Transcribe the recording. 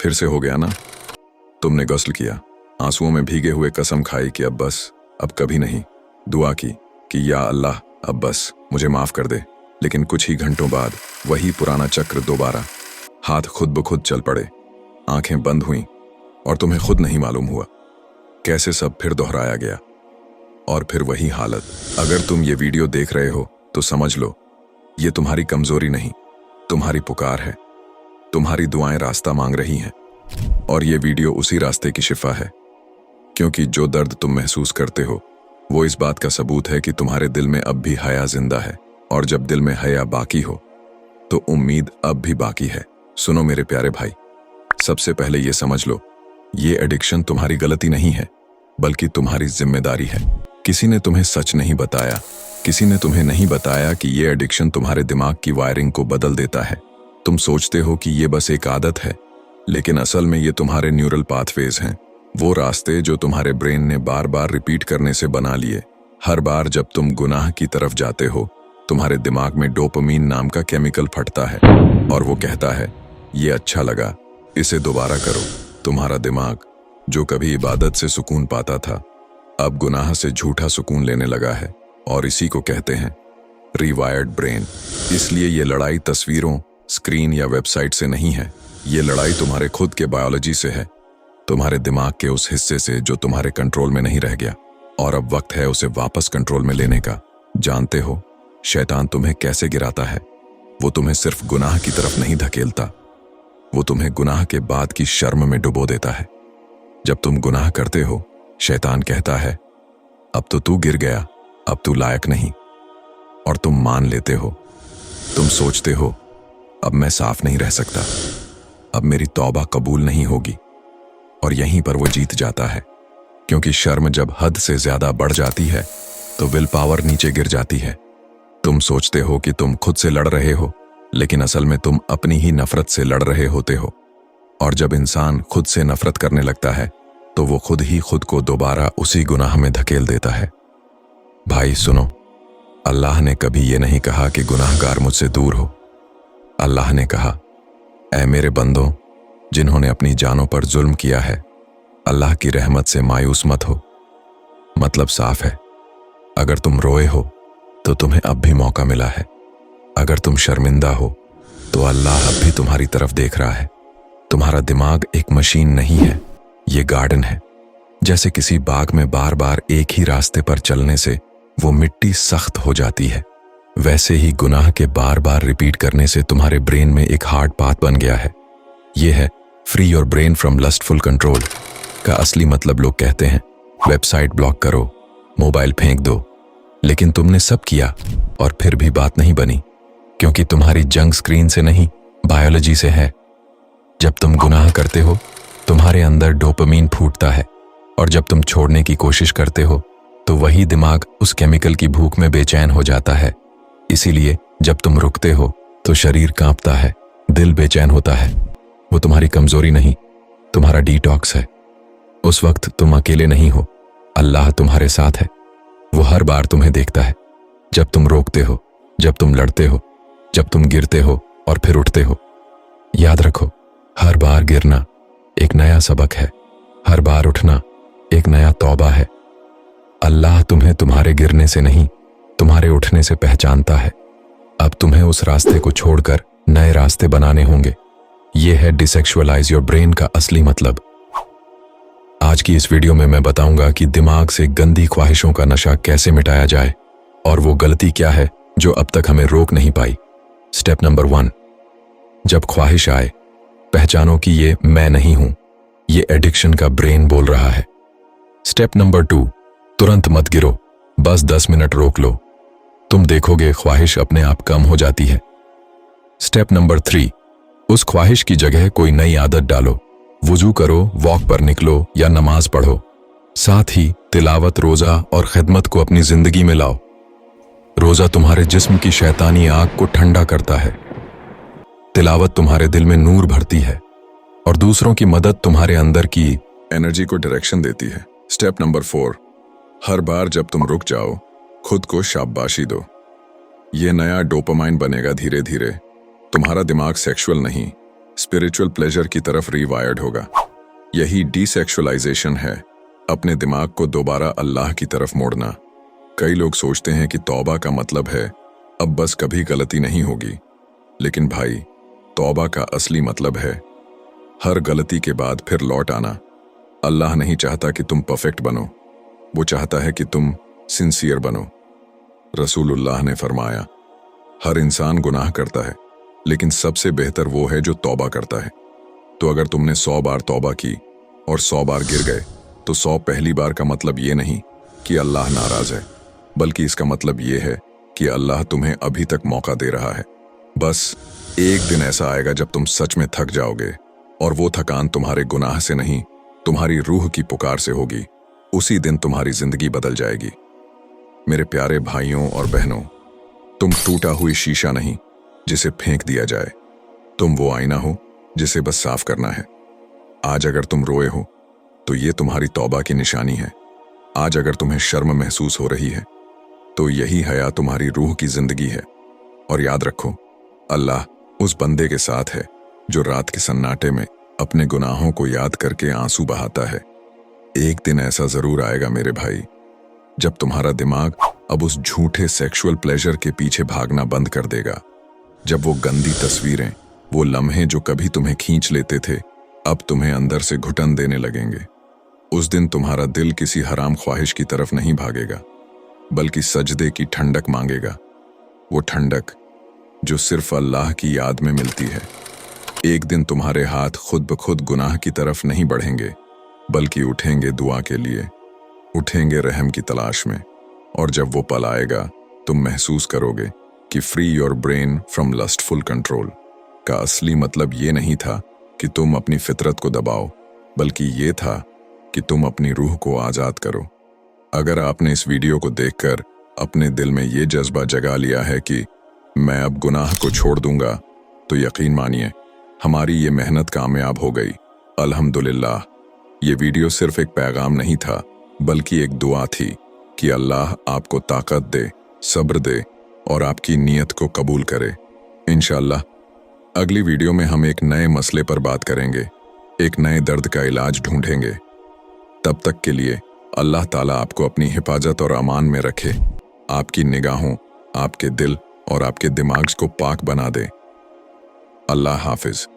फिर से हो गया ना। तुमने गस्ल किया, आंसुओं में भीगे हुए कसम खाई कि अब बस, अब कभी नहीं। दुआ की कि या अल्लाह अब बस मुझे माफ कर दे। लेकिन कुछ ही घंटों बाद वही पुराना चक्र दोबारा। हाथ खुद ब खुद चल पड़े, आंखें बंद हुईं और तुम्हें खुद नहीं मालूम हुआ कैसे सब फिर दोहराया गया। और फिर वही हालत। अगर तुम ये वीडियो देख रहे हो तो समझ लो, ये तुम्हारी कमजोरी नहीं, तुम्हारी पुकार है। तुम्हारी दुआएं रास्ता मांग रही हैं और ये वीडियो उसी रास्ते की शिफा है। क्योंकि जो दर्द तुम महसूस करते हो वो इस बात का सबूत है कि तुम्हारे दिल में अब भी हया जिंदा है। और जब दिल में हया बाकी हो तो उम्मीद अब भी बाकी है। सुनो मेरे प्यारे भाई, सबसे पहले ये समझ लो, ये एडिक्शन तुम्हारी गलती नहीं है, बल्कि तुम्हारी जिम्मेदारी है। किसी ने तुम्हें सच नहीं बताया, किसी ने तुम्हें नहीं बताया कि ये एडिक्शन तुम्हारे दिमाग की वायरिंग को बदल देता है। तुम सोचते हो कि ये बस एक आदत है, लेकिन असल में ये तुम्हारे न्यूरल पाथवेज हैं, वो रास्ते जो तुम्हारे ब्रेन ने बार बार रिपीट करने से बना लिए। हर बार जब तुम गुनाह की तरफ जाते हो, तुम्हारे दिमाग में डोपामीन नाम का केमिकल फटता है और वो कहता है ये अच्छा लगा, इसे दोबारा करो। तुम्हारा दिमाग जो कभी इबादत से सुकून पाता था, अब गुनाह से झूठा सुकून लेने लगा है और इसी को कहते हैं रीवायर्ड ब्रेन। इसलिए ये लड़ाई तस्वीरों, स्क्रीन या वेबसाइट से नहीं है, ये लड़ाई तुम्हारे खुद के बायोलॉजी से है, तुम्हारे दिमाग के उस हिस्से से जो तुम्हारे कंट्रोल में नहीं रह गया और अब वक्त है उसे वापस कंट्रोल में लेने का। जानते हो शैतान तुम्हें कैसे गिराता है? वो तुम्हें सिर्फ गुनाह की तरफ नहीं धकेलता, वो तुम्हें गुनाह के बाद की शर्म में डुबो देता है। जब तुम गुनाह करते हो, शैतान कहता है अब तो तू गिर गया, अब तू लायक नहीं, और तुम मान लेते हो। तुम सोचते हो अब मैं साफ नहीं रह सकता, अब मेरी तौबा कबूल नहीं होगी। और यहीं पर वो जीत जाता है, क्योंकि शर्म जब हद से ज्यादा बढ़ जाती है तो विल पावर नीचे गिर जाती है। तुम सोचते हो कि तुम खुद से लड़ रहे हो, लेकिन असल में तुम अपनी ही नफरत से लड़ रहे होते हो। और जब इंसान खुद से नफरत करने लगता है तो वो खुद ही खुद को दोबारा उसी गुनाह में धकेल देता है। भाई सुनो, अल्लाह ने कभी ये नहीं कहा कि गुनाहगार मुझसे दूर हो। अल्लाह ने कहा, ऐ मेरे बंदों जिन्होंने अपनी जानों पर जुल्म किया है, अल्लाह की रहमत से मायूस मत हो। मतलब साफ है, अगर तुम रोए हो तो तुम्हें अब भी मौका मिला है। अगर तुम शर्मिंदा हो तो अल्लाह अब भी तुम्हारी तरफ देख रहा है। तुम्हारा दिमाग एक मशीन नहीं है, ये गार्डन है। जैसे किसी बाग में बार बार एक ही रास्ते पर चलने से वो मिट्टी सख्त हो जाती है, वैसे ही गुनाह के बार बार रिपीट करने से तुम्हारे ब्रेन में एक हार्ड पाथ बन गया है। ये है free your brain from lustful control का असली मतलब। लोग कहते हैं वेबसाइट ब्लॉक करो, मोबाइल फेंक दो, लेकिन तुमने सब किया और फिर भी बात नहीं बनी, क्योंकि तुम्हारी जंग स्क्रीन से नहीं, बायोलॉजी से है। जब तुम गुनाह करते हो तुम्हारे अंदर डोपामीन फूटता है, और जब तुम छोड़ने की कोशिश करते हो तो वही दिमाग उस केमिकल की भूख में बेचैन हो जाता है। इसीलिए जब तुम रुकते हो तो शरीर कांपता है, दिल बेचैन होता है। वो तुम्हारी कमजोरी नहीं, तुम्हारा डिटॉक्स है। उस वक्त तुम अकेले नहीं हो, अल्लाह तुम्हारे साथ है। वो हर बार तुम्हें देखता है, जब तुम रोकते हो, जब तुम लड़ते हो, जब तुम गिरते हो और फिर उठते हो। याद रखो, हर बार गिरना एक नया सबक है, हर बार उठना एक नया तौबा है। अल्लाह तुम्हें तुम्हारे गिरने से नहीं, तुम्हारे उठने से पहचानता है। अब तुम्हें उस रास्ते को छोड़कर नए रास्ते बनाने होंगे। यह है डिसेक्सुअलाइज योर ब्रेन का असली मतलब। आज की इस वीडियो में मैं बताऊंगा कि दिमाग से गंदी ख्वाहिशों का नशा कैसे मिटाया जाए और वो गलती क्या है जो अब तक हमें रोक नहीं पाई। स्टेप नंबर 1, जब ख्वाहिश आए पहचानो कि ये मैं नहीं हूं, ये एडिक्शन का ब्रेन बोल रहा है। स्टेप नंबर 2, तुरंत मत गिरो, बस 10 मिनट रोक लो, तुम देखोगे ख्वाहिश अपने आप कम हो जाती है। स्टेप नंबर 3, उस ख्वाहिश की जगह कोई नई आदत डालो। वुजू करो, वॉक पर निकलो या नमाज पढ़ो। साथ ही तिलावत, रोजा और खिदमत को अपनी जिंदगी में लाओ। रोजा तुम्हारे जिस्म की शैतानी आग को ठंडा करता है, तिलावत तुम्हारे दिल में नूर भरती है और दूसरों की मदद तुम्हारे अंदर की एनर्जी को डायरेक्शन देती है। स्टेप नंबर 4, हर बार जब तुम रुक जाओ खुद को शाबाशी दो। ये नया डोपामाइन बनेगा धीरे धीरे। तुम्हारा दिमाग सेक्सुअल नहीं, स्पिरिचुअल प्लेजर की तरफ रीवायर्ड होगा। यही डिसेक्सुअलाइजेशन है, अपने दिमाग को दोबारा अल्लाह की तरफ मोड़ना। कई लोग सोचते हैं कि तौबा का मतलब है अब बस कभी गलती नहीं होगी, लेकिन भाई, तौबा का असली मतलब है हर गलती के बाद फिर लौट आना। अल्लाह नहीं चाहता कि तुम परफेक्ट बनो, वो चाहता है कि तुम सिंसियर बनो। रसूलुल्लाह ने फरमाया, हर इंसान गुनाह करता है, लेकिन सबसे बेहतर वो है जो तौबा करता है। तो अगर तुमने 100 बार तौबा की और 100 बार गिर गए, तो 100 पहली बार का मतलब ये नहीं कि अल्लाह नाराज है, बल्कि इसका मतलब ये है कि अल्लाह तुम्हें अभी तक मौका दे रहा है। बस एक दिन ऐसा आएगा जब तुम सच में थक जाओगे, और वो थकान तुम्हारे गुनाह से नहीं, तुम्हारी रूह की पुकार से होगी। उसी दिन तुम्हारी जिंदगी बदल जाएगी। मेरे प्यारे भाइयों और बहनों, तुम टूटा हुई शीशा नहीं जिसे फेंक दिया जाए, तुम वो आईना हो जिसे बस साफ करना है। आज अगर तुम रोए हो तो ये तुम्हारी तौबा की निशानी है। आज अगर तुम्हें शर्म महसूस हो रही है तो यही हया तुम्हारी रूह की जिंदगी है। और याद रखो, अल्लाह उस बंदे के साथ है जो रात के सन्नाटे में अपने गुनाहों को याद करके आंसू बहाता है। एक दिन ऐसा जरूर आएगा मेरे भाई, जब तुम्हारा दिमाग अब उस झूठे सेक्सुअल प्लेजर के पीछे भागना बंद कर देगा। जब वो गंदी तस्वीरें, वो लम्हे जो कभी तुम्हें खींच लेते थे, अब तुम्हें अंदर से घुटन देने लगेंगे। उस दिन तुम्हारा दिल किसी हराम ख्वाहिश की तरफ नहीं भागेगा, बल्कि सजदे की ठंडक मांगेगा। वो ठंडक जो सिर्फ अल्लाह की याद में मिलती है। एक दिन तुम्हारे हाथ खुद ब खुद गुनाह की तरफ नहीं बढ़ेंगे, बल्कि उठेंगे दुआ के लिए, उठेंगे रहम की तलाश में। और जब वो पल आएगा, तुम महसूस करोगे कि free your brain from lustful control का असली मतलब ये नहीं था कि तुम अपनी फितरत को दबाओ, बल्कि ये था कि तुम अपनी रूह को आज़ाद करो। अगर आपने इस वीडियो को देखकर अपने दिल में ये जज्बा जगा लिया है कि मैं अब गुनाह को छोड़ दूंगा, तो यकीन मानिए हमारी ये मेहनत कामयाब हो गई। अल्हम्दुलिल्लाह। ये वीडियो सिर्फ एक पैगाम नहीं था, बल्कि एक दुआ थी कि अल्लाह आपको ताकत दे, सब्र दे और आपकी नीयत को कबूल करे। इंशाअल्लाह अगली वीडियो में हम एक नए मसले पर बात करेंगे, एक नए दर्द का इलाज ढूंढेंगे। तब तक के लिए अल्लाह ताला आपको अपनी हिफाजत और अमान में रखे, आपकी निगाहों, आपके दिल और आपके दिमाग को पाक बना दे। अल्लाह हाफिज।